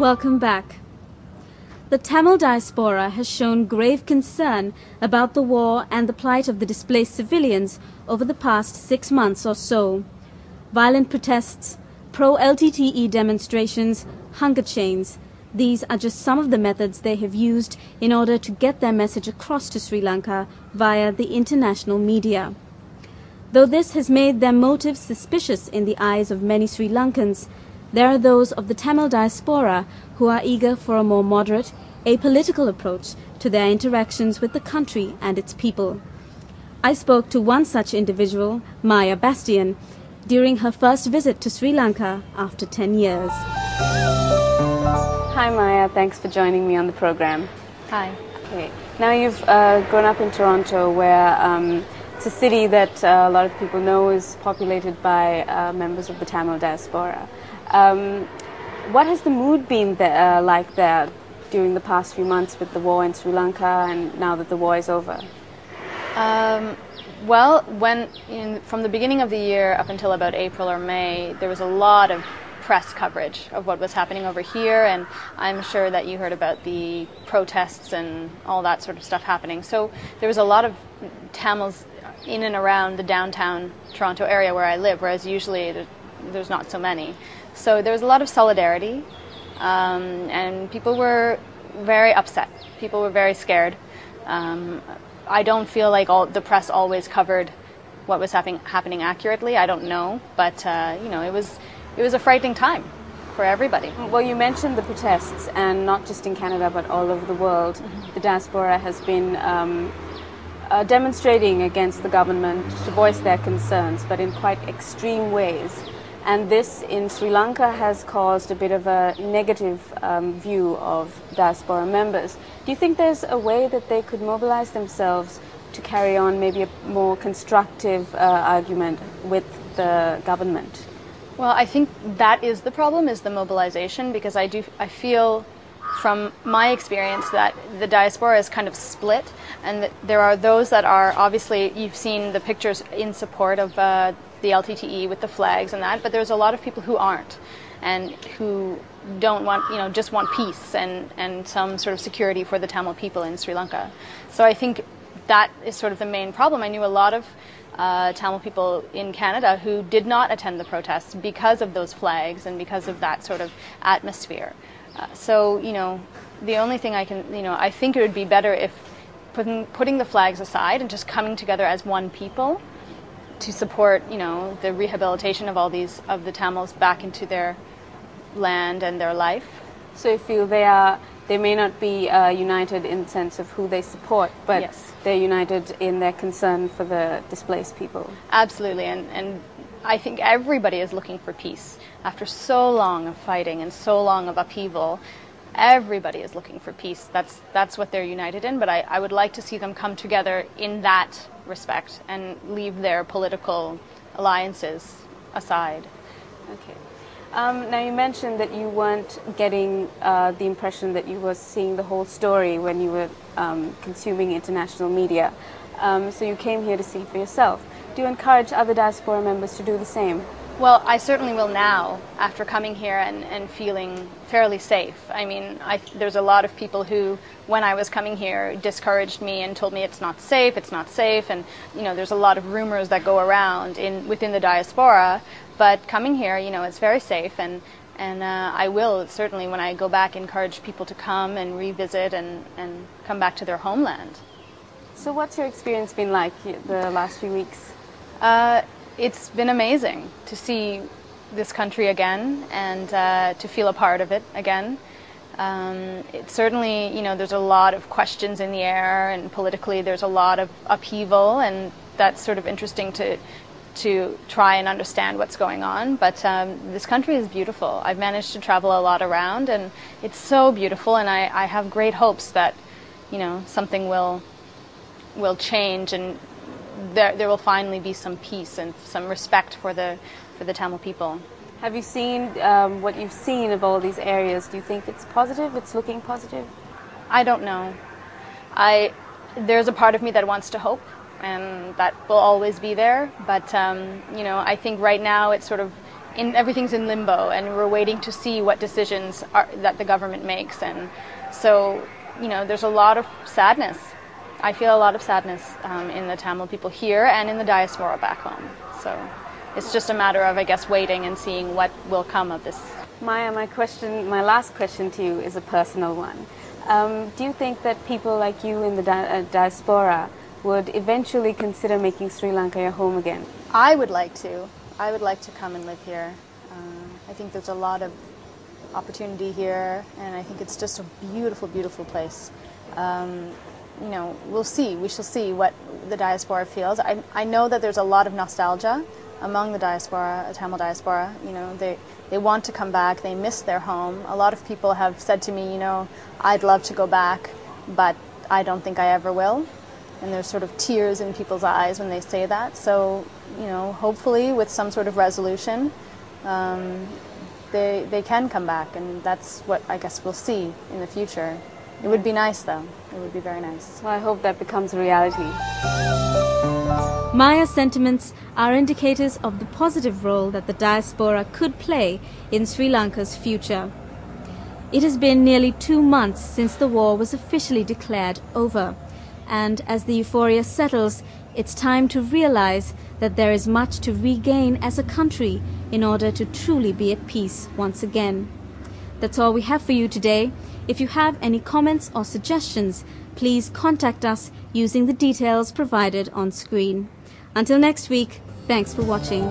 Welcome back. The Tamil diaspora has shown grave concern about the war and the plight of the displaced civilians over the past 6 months or so. Violent protests, pro-LTTE demonstrations, hunger chains. These are just some of the methods they have used in order to get their message across to Sri Lanka via the international media. Though this has made their motives suspicious in the eyes of many Sri Lankans, there are those of the Tamil diaspora who are eager for a more moderate, apolitical approach to their interactions with the country and its people. I spoke to one such individual, Maya Bastian, during her first visit to Sri Lanka after 10 years. Hi Maya, thanks for joining me on the program. Hi. Okay. Now you've grown up in Toronto, where it's a city that a lot of people know is populated by members of the Tamil diaspora. What has the mood been like there during the past few months with the war in Sri Lanka and now that the war is over? Well, from the beginning of the year up until about April or May, there was a lot of press coverage of what was happening over here, and I'm sure that you heard about the protests and all that sort of stuff happening. So there was a lot of Tamils in and around the downtown Toronto area where I live, whereas usually there's not so many. So there was a lot of solidarity, and people were very upset. People were very scared. I don't feel like the press always covered what was happening accurately. I don't know, but it was a frightening time for everybody. Well, you mentioned the protests, and not just in Canada but all over the world. The diaspora has been demonstrating against the government to voice their concerns, but in quite extreme ways. And this in Sri Lanka has caused a bit of a negative view of diaspora members. Do you think there's a way that they could mobilize themselves to carry on maybe a more constructive argument with the government? Well, I think that is the problem, is the mobilization, because I feel from my experience that the diaspora is kind of split, and that there are those that are, obviously, you've seen the pictures in support of the LTTE with the flags and that, but there's a lot of people who aren't, and who don't want, just want peace and some sort of security for the Tamil people in Sri Lanka. So I think that is sort of the main problem. I knew a lot of Tamil people in Canada who did not attend the protests because of those flags and because of that sort of atmosphere. So the only thing I think it would be better if putting the flags aside and just coming together as one people to support, the rehabilitation of of the Tamils back into their land and their life. So you feel they may not be united in the sense of who they support, but yes, they're united in their concern for the displaced people. Absolutely, and I think everybody is looking for peace. After so long of fighting and so long of upheaval, everybody is looking for peace. That's what they're united in, but I would like to see them come together in that respect and leave their political alliances aside. Okay. Now you mentioned that you weren't getting the impression that you were seeing the whole story when you were consuming international media. So you came here to see for yourself. Do you encourage other diaspora members to do the same? Well, I certainly will now, after coming here and feeling fairly safe. I mean, there's a lot of people who, when I was coming here, discouraged me and told me it's not safe, and there's a lot of rumors that go around within the diaspora. But coming here, it's very safe, and I will certainly, when I go back, encourage people to come and revisit and come back to their homeland. So what's your experience been like the last few weeks? It's been amazing to see this country again and to feel a part of it again. It certainly, there's a lot of questions in the air, and politically there's a lot of upheaval, and that's sort of interesting to try and understand what's going on. But this country is beautiful. I've managed to travel a lot around, and it's so beautiful, and I have great hopes that, something will change, and there will finally be some peace and some respect for the Tamil people. Have you seen what you've seen of all these areas? Do you think it's positive? It's looking positive? I don't know. There's a part of me that wants to hope, and that will always be there. But I think right now it's sort of everything's in limbo, and we're waiting to see what decisions that the government makes. And so, there's a lot of sadness. I feel a lot of sadness in the Tamil people here and in the diaspora back home. So it's just a matter of, I guess, waiting and seeing what will come of this. Maya, my last question to you is a personal one. Do you think that people like you in the diaspora would eventually consider making Sri Lanka your home again? I would like to. I would like to come and live here. I think there's a lot of opportunity here, and I think it's just a beautiful, beautiful place. We'll see. We shall see what the diaspora feels. I know that there's a lot of nostalgia among the diaspora, Tamil diaspora. They want to come back. They miss their home. A lot of people have said to me, I'd love to go back, but I don't think I ever will. And there's sort of tears in people's eyes when they say that. So, hopefully with some sort of resolution, they can come back, and that's what I guess we'll see in the future. It would be nice, though. It would be very nice. Well, I hope that becomes a reality. Maya's sentiments are indicators of the positive role that the diaspora could play in Sri Lanka's future. It has been nearly 2 months since the war was officially declared over, and as the euphoria settles, it's time to realize that there is much to regain as a country in order to truly be at peace once again. That's all we have for you today. If you have any comments or suggestions, please contact us using the details provided on screen. Until next week, thanks for watching.